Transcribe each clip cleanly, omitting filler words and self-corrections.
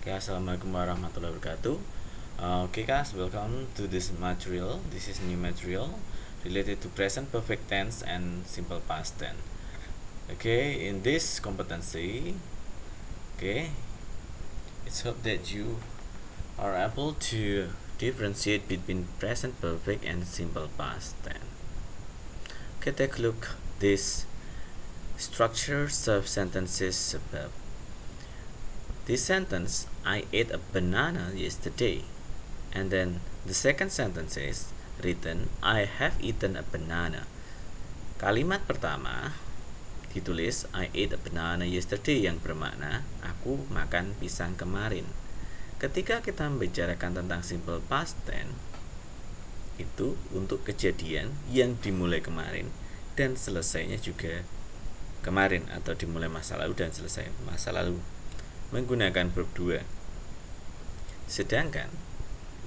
Okay, Assalamualaikum warahmatullahi wabarakatuh. Okay guys, welcome to this material. This is new material related to present perfect tense and simple past tense. Okay, in this competency, okay, it's hope that you are able to differentiate between present perfect and simple past tense. Okay, take a look this structures of sentences above. This sentence, I ate a banana yesterday. And then the second sentence is written, I have eaten a banana. Kalimat pertama ditulis, I ate a banana yesterday, yang bermakna aku makan pisang kemarin. Ketika kita membicarakan tentang simple past tense, itu untuk kejadian yang dimulai kemarin dan selesainya juga kemarin, atau dimulai masa lalu dan selesai masa lalu, menggunakan verb 2. Sedangkan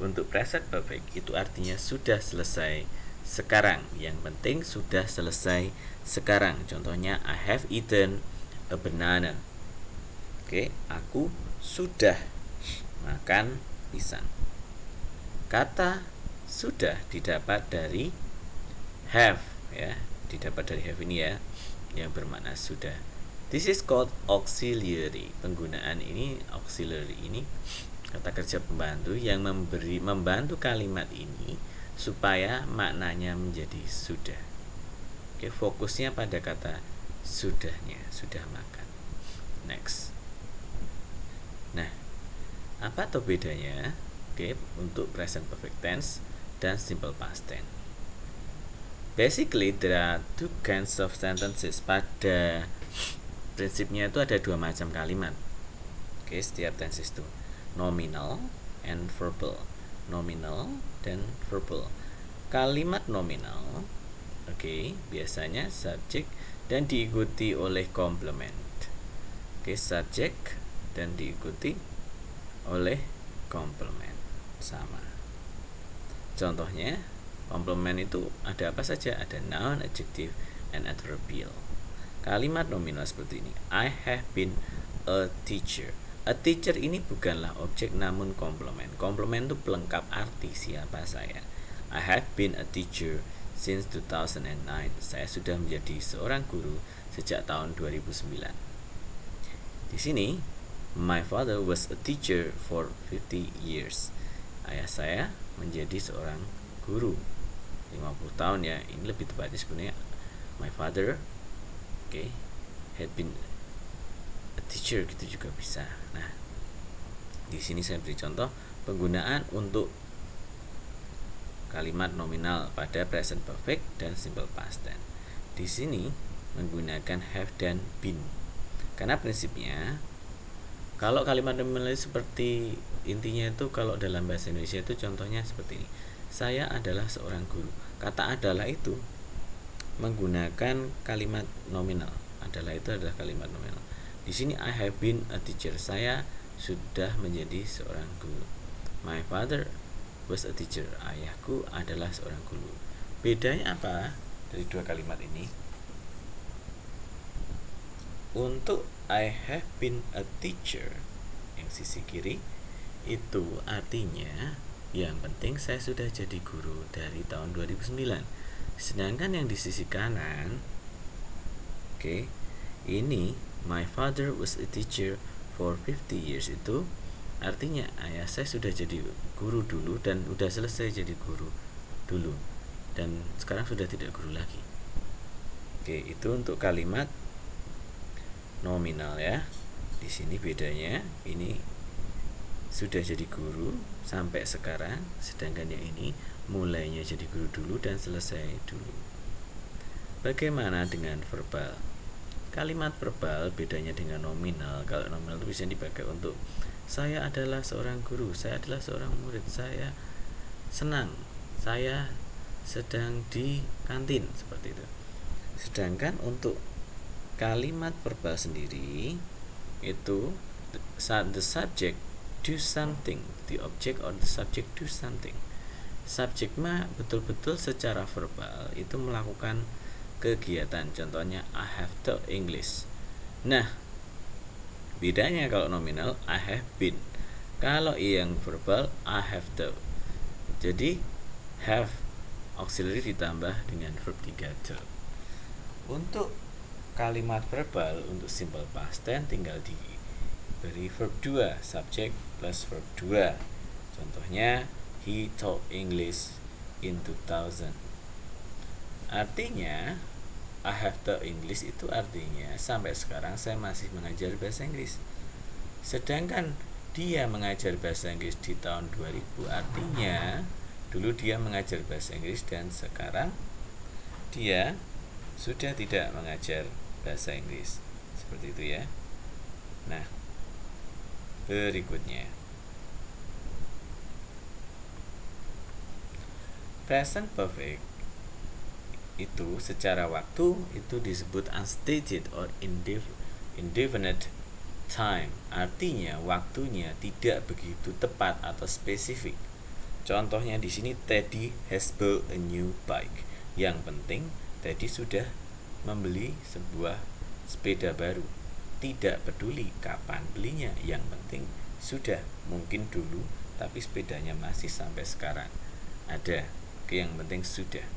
untuk present perfect itu artinya sudah selesai sekarang. Yang penting sudah selesai sekarang. Contohnya, I have eaten a banana. Oke, aku sudah makan pisang. Kata sudah didapat dari have, ya, didapat dari have ini ya, yang bermakna sudah. This is called auxiliary. Penggunaan ini auxiliary ini kata kerja pembantu yang membantu kalimat ini supaya maknanya menjadi sudah. Oke, fokusnya pada kata sudahnya, sudah makan. Next. Nah, apa tuh bedanya? Oke, untuk present perfect tense dan simple past tense. Basically, there are two kinds of sentences. Pada prinsipnya itu ada dua macam kalimat. Oke, setiap tense itu nominal and verbal. Nominal dan verbal. Kalimat nominal, oke, biasanya subjek dan diikuti oleh complement. Oke, subjek dan diikuti oleh complement. Sama. Contohnya, complement itu ada apa saja? Ada noun, adjective, and adverbial. Kalimat nominal seperti ini. I have been a teacher. A teacher ini bukanlah objek namun komplement. Komplement itu pelengkap arti siapa saya. I have been a teacher since 2009. Saya sudah menjadi seorang guru sejak tahun 2009. Di sini, my father was a teacher for 50 years. Ayah saya menjadi seorang guru 50 tahun ya. Ini lebih tepatnya sebenarnya my father, had been a teacher, gitu juga bisa. Nah, di sini saya beri contoh penggunaan untuk kalimat nominal pada present perfect dan simple past tense. Di sini menggunakan have dan been. Karena prinsipnya kalau kalimat nominal seperti intinya itu kalau dalam bahasa Indonesia itu contohnya seperti ini. Saya adalah seorang guru. Kata adalah itu menggunakan kalimat nominal. Adalah itu adalah kalimat nominal. Di sini I have been a teacher. Saya sudah menjadi seorang guru. My father was a teacher. Ayahku adalah seorang guru. Bedanya apa dari dua kalimat ini? Untuk I have been a teacher, yang sisi kiri itu artinya yang penting saya sudah jadi guru dari tahun 2009. Sedangkan yang di sisi kanan, ini my father was a teacher for 50 years, itu artinya ayah saya sudah jadi guru dulu dan udah selesai jadi guru dulu dan sekarang sudah tidak guru lagi. Itu untuk kalimat nominal ya. Di sini bedanya, ini sudah jadi guru sampai sekarang, sedangkan yang ini mulainya jadi guru dulu dan selesai dulu. Bagaimana dengan verbal? Kalimat verbal bedanya dengan nominal. Kalau nominal itu bisa dipakai untuk saya adalah seorang guru, saya adalah seorang murid, saya senang, saya sedang di kantin, seperti itu. Sedangkan untuk kalimat verbal sendiri itu the subject do something, the object or the subject do something. Subjek mah betul-betul secara verbal itu melakukan kegiatan. Contohnya I have taught English. Nah, bedanya kalau nominal I have been. Kalau yang verbal, I have to. Jadi have auxiliary ditambah dengan verb 3 to. Untuk kalimat verbal untuk simple past tense tinggal diberi verb 2, subject plus verb 2. Contohnya, he taught English in 2000. Artinya I have taught English itu artinya sampai sekarang saya masih mengajar bahasa Inggris. Sedangkan dia mengajar bahasa Inggris di tahun 2000, artinya dulu dia mengajar bahasa Inggris dan sekarang dia sudah tidak mengajar bahasa Inggris. Seperti itu ya. Nah, berikutnya present perfect itu secara waktu itu disebut unstated or indefinite time, artinya waktunya tidak begitu tepat atau spesifik. Contohnya di sini, Teddy has bought a new bike. Yang penting Teddy sudah membeli sebuah sepeda baru. Tidak peduli kapan belinya, yang penting sudah. Mungkin dulu, tapi sepedanya masih sampai sekarang ada. Oke, yang penting sudah.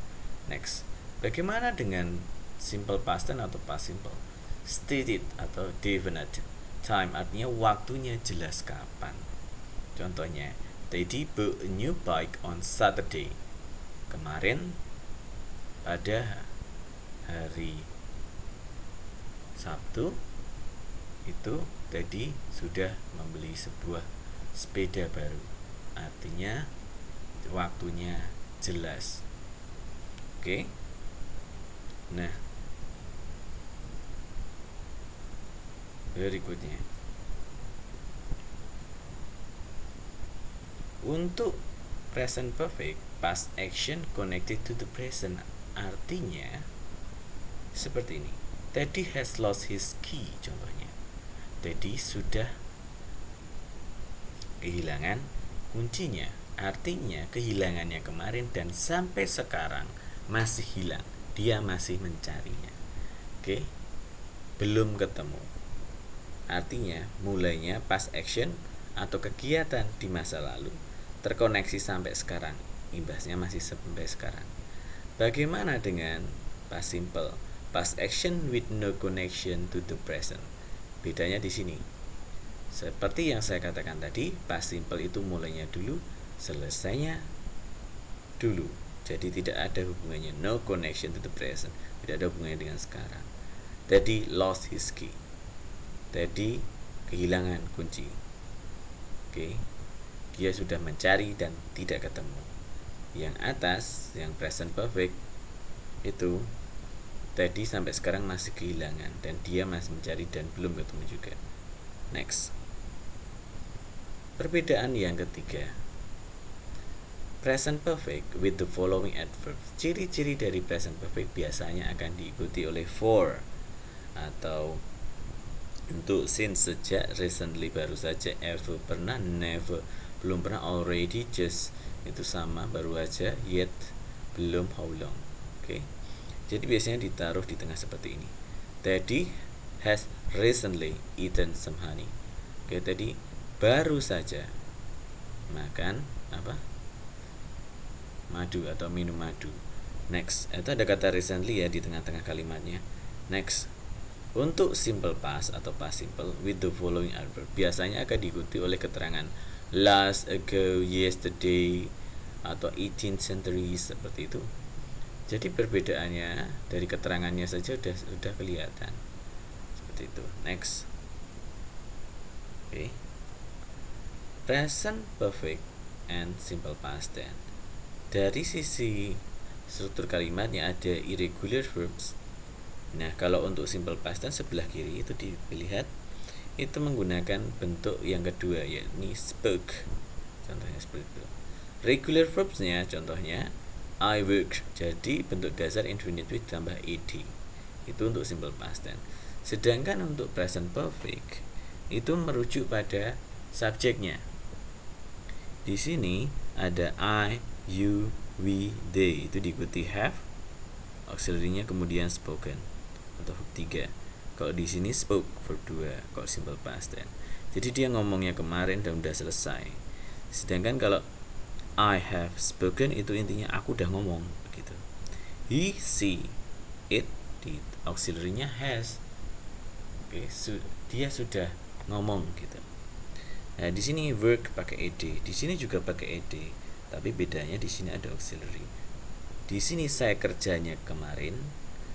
Next, bagaimana dengan simple past tense atau past simple? Stated atau definite time, artinya waktunya jelas kapan. Contohnya, Teddy bought a new bike on Saturday. Kemarin pada hari Sabtu itu Teddy sudah membeli sebuah sepeda baru. Artinya waktunya jelas. Oke. Nah, berikutnya untuk present perfect, past action connected to the present, artinya seperti ini. Teddy has lost his key. Contohnya, Teddy sudah kehilangan kuncinya. Artinya kehilangannya kemarin dan sampai sekarang masih hilang. Dia masih mencarinya. Oke, belum ketemu. Artinya mulainya past action atau kegiatan di masa lalu terkoneksi sampai sekarang, imbasnya masih sampai sekarang. Bagaimana dengan past simple? Past action with no connection to the present. Bedanya di sini. Seperti yang saya katakan tadi, past simple itu mulainya dulu, selesainya dulu. Jadi tidak ada hubungannya, no connection to the present. Tidak ada hubungannya dengan sekarang. Teddy lost his key. Teddy kehilangan kunci. Oke. Dia sudah mencari dan tidak ketemu. Yang atas, yang present perfect itu Teddy sampai sekarang masih kehilangan dan dia masih mencari dan belum ketemu juga. Next. Perbedaan yang ketiga. Present perfect with the following adverbs. Ciri-ciri dari present perfect biasanya akan diikuti oleh for atau untuk since, sejak, recently, baru saja, ever, pernah, never, belum pernah, already, just, itu sama, baru aja, yet, belum, how long. Oke. Jadi biasanya ditaruh di tengah seperti ini. Teddy has recently eaten some honey. Oke, tadi baru saja makan apa? Madu atau minum madu. Next, itu ada kata recently ya di tengah-tengah kalimatnya. Next. Untuk simple past atau past simple with the following adverb biasanya akan diikuti oleh keterangan last, ago, yesterday atau 18th century seperti itu. Jadi perbedaannya dari keterangannya saja sudah kelihatan. Seperti itu. Next. Oke. Present perfect and simple past tense. Dari sisi struktur kalimatnya ada irregular verbs. Nah, kalau untuk simple past tense sebelah kiri itu dilihat itu menggunakan bentuk yang kedua, yakni spoke. Contohnya seperti itu. Regular verbs-nya contohnya I work. Jadi bentuk dasar infinitive ditambah ed. Itu untuk simple past tense. Sedangkan untuk present perfect itu merujuk pada subjeknya. Di sini ada I, you, we, they. Itu diikuti have, auxiliary-nya kemudian spoken atau verb 3. Kalau di sini spoke verb 2 kalau simple past tense. Jadi dia ngomongnya kemarin dan udah selesai. Sedangkan kalau I have spoken itu intinya aku udah ngomong begitu. He, she, it, di auxiliary-nya has. Oke, dia sudah ngomong gitu. Nah, di sini work pakai ed, di sini juga pakai ed, tapi bedanya di sini ada auxiliary. Di sini saya kerjanya kemarin,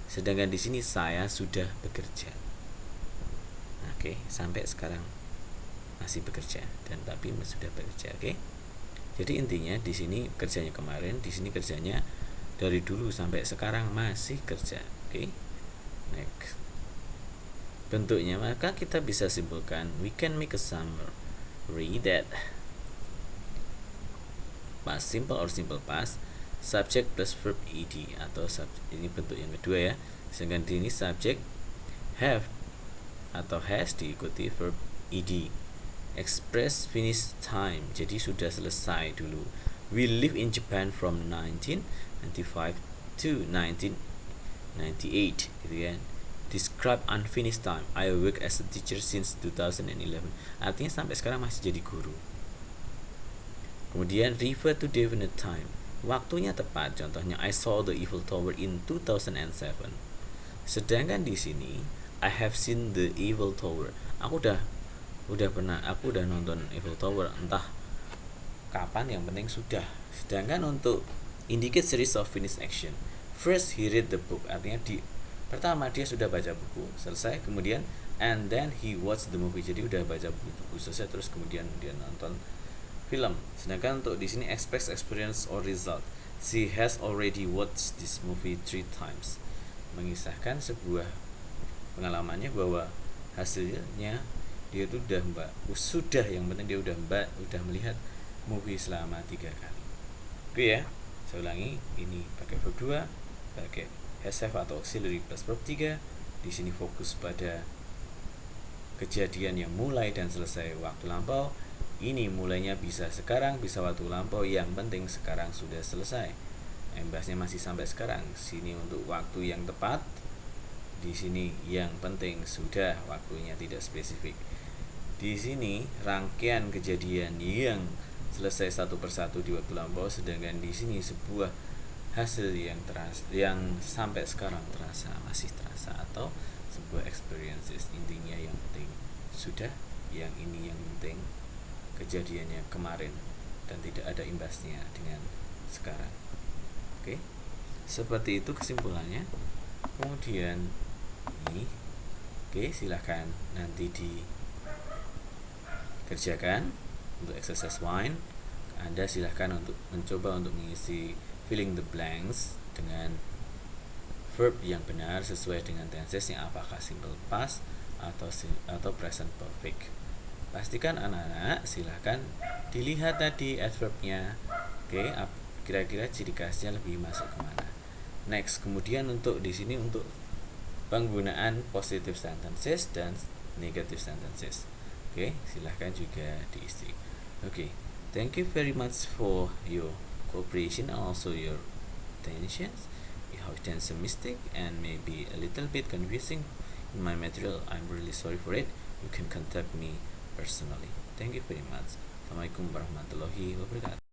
sedangkan di sini saya sudah bekerja. Oke, sampai sekarang masih bekerja dan tapi sudah bekerja. Oke. Jadi intinya di sini kerjanya kemarin, di sini kerjanya dari dulu sampai sekarang masih kerja. Oke. Next. Bentuknya maka kita bisa simpulkan we can make a summary that past simple or simple past subject plus verb ed atau ini bentuk yang kedua ya. Sedangkan di ini subject have atau has diikuti verb ed. Express finish time, jadi sudah selesai dulu. We live in Japan from 1995 to 1998 gitu kan. Describe unfinished time, I work as a teacher since 2011. Artinya sampai sekarang masih jadi guru. Kemudian refer to definite time, waktunya tepat, contohnya I saw the Eiffel Tower in 2007. Sedangkan di sini I have seen the Eiffel Tower, aku udah nonton Eiffel Tower entah kapan, yang penting sudah. Sedangkan untuk indicate series of finished action, first he read the book, artinya pertama dia sudah baca buku selesai, kemudian and then he watched the movie, jadi udah baca buku selesai terus kemudian dia nonton film. Sedangkan untuk di sini experience or result, she has already watched this movie 3 times, mengisahkan sebuah pengalamannya bahwa hasilnya dia itu sudah yang penting dia udah melihat movie selama 3 kali. Oke ya, saya ulangi, ini pakai verb 2, pakai has have atau auxiliary plus verb 3. Di sini fokus pada kejadian yang mulai dan selesai waktu lampau. Ini mulainya bisa sekarang, bisa waktu lampau, yang penting sekarang sudah selesai. Embasnya masih sampai sekarang. Sini untuk waktu yang tepat, di sini yang penting sudah, waktunya tidak spesifik. Di sini rangkaian kejadian yang selesai satu persatu di waktu lampau, sedangkan di sini sebuah hasil yang sampai sekarang masih terasa, atau sebuah experiences. Intinya yang penting sudah, yang ini yang penting kejadiannya kemarin dan tidak ada imbasnya dengan sekarang. Oke, seperti itu kesimpulannya. Kemudian ini, oke, silahkan nanti dikerjakan untuk exercise 1. Anda silahkan untuk mencoba untuk mengisi filling the blanks dengan verb yang benar sesuai dengan tensesnya, apakah simple past atau present perfect. Pastikan anak-anak silahkan dilihat tadi adverbnya. Oke, kira-kira ciri khasnya lebih masuk kemana. Next, kemudian untuk di sini untuk penggunaan positive sentences dan negative sentences. Oke, silahkan juga diisi. Oke, thank you very much for your cooperation and also your attention. If I done some mistake and maybe a little bit confusing in my material, I'm really sorry for it. You can contact me personally. Thank you very much. Assalamualaikum warahmatullahi wabarakatuh.